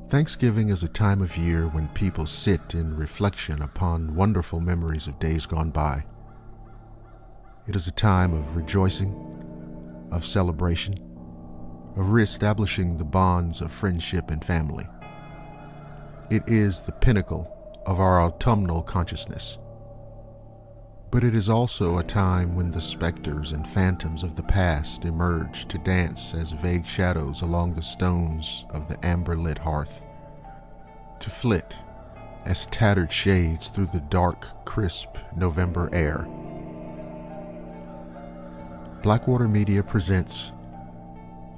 Thanksgiving is a time of year when people sit in reflection upon wonderful memories of days gone by. It is a time of rejoicing, of celebration, of reestablishing the bonds of friendship and family. It is the pinnacle of our autumnal consciousness. But it is also a time when the specters and phantoms of the past emerge to dance as vague shadows along the stones of the amber-lit hearth, to flit as tattered shades through the dark, crisp November air. Blackwater Media presents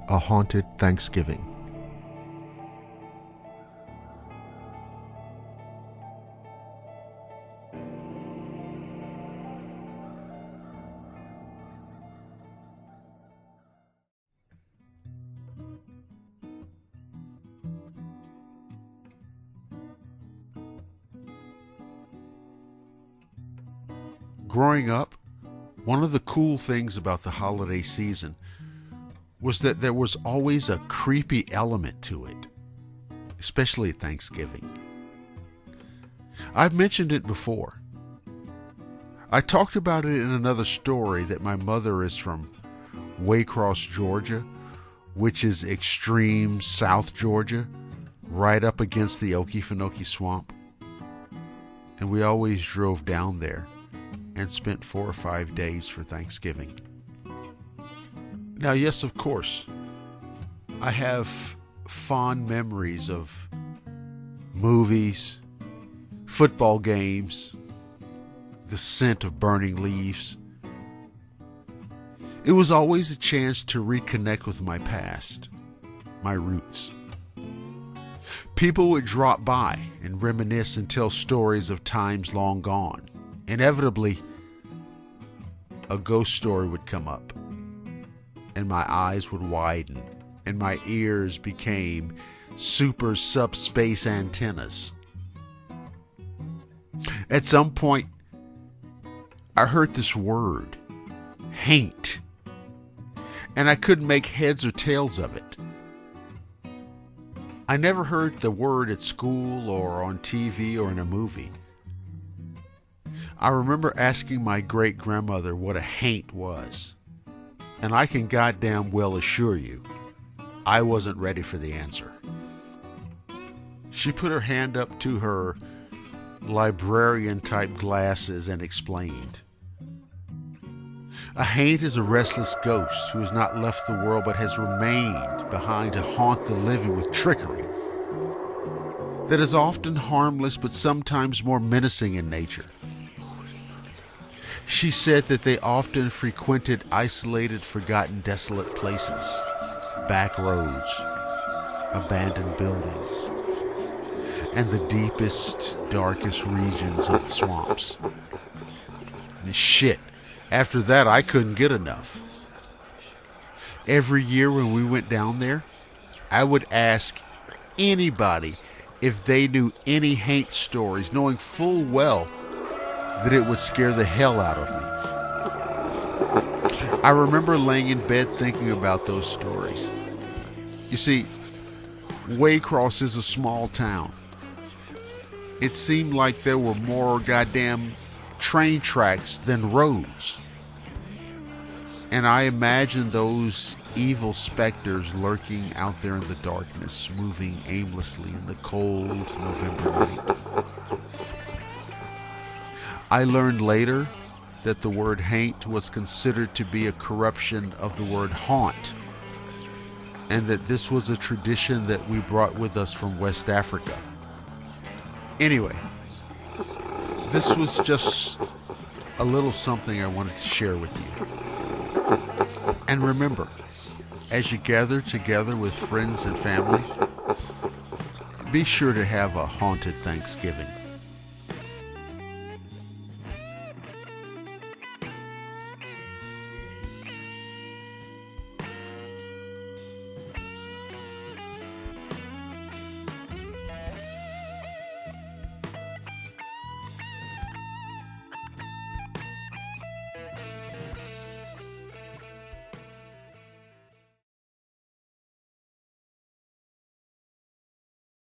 A Haunted Thanksgiving. Growing up, one of the cool things about the holiday season was that there was always a creepy element to it, especially at Thanksgiving. I've mentioned it before. I talked about it in another story that my mother is from Waycross, Georgia, which is extreme South Georgia, right up against the Okefenokee Swamp. And we always drove down there and spent 4 or 5 days for Thanksgiving. Now, yes, of course, I have fond memories of movies, football games, the scent of burning leaves. It was always a chance to reconnect with my past, my roots. People would drop by and reminisce and tell stories of times long gone. Inevitably, a ghost story would come up, and my eyes would widen, and my ears became super subspace antennas. At some point, I heard this word, Haint, and I couldn't make heads or tails of it. I never heard the word at school or on TV or in a movie. I remember asking my great-grandmother what a haint was, and I can goddamn well assure you, I wasn't ready for the answer. She put her hand up to her librarian-type glasses and explained. A haint is a restless ghost who has not left the world but has remained behind to haunt the living with trickery that is often harmless but sometimes more menacing in nature. She said that they often frequented isolated, forgotten, desolate places, back roads, abandoned buildings, and the deepest, darkest regions of the swamps. And shit, after that I couldn't get enough. Every year when we went down there, I would ask anybody if they knew any haint stories, knowing full well that it would scare the hell out of me. I remember laying in bed thinking about those stories. You see, Waycross is a small town. It seemed like there were more goddamn train tracks than roads. And I imagined those evil specters lurking out there in the darkness, moving aimlessly in the cold November night. I learned later that the word haint was considered to be a corruption of the word haunt, and that this was a tradition that we brought with us from West Africa. Anyway, this was just a little something I wanted to share with you. And remember, as you gather together with friends and family, be sure to have a haunted Thanksgiving.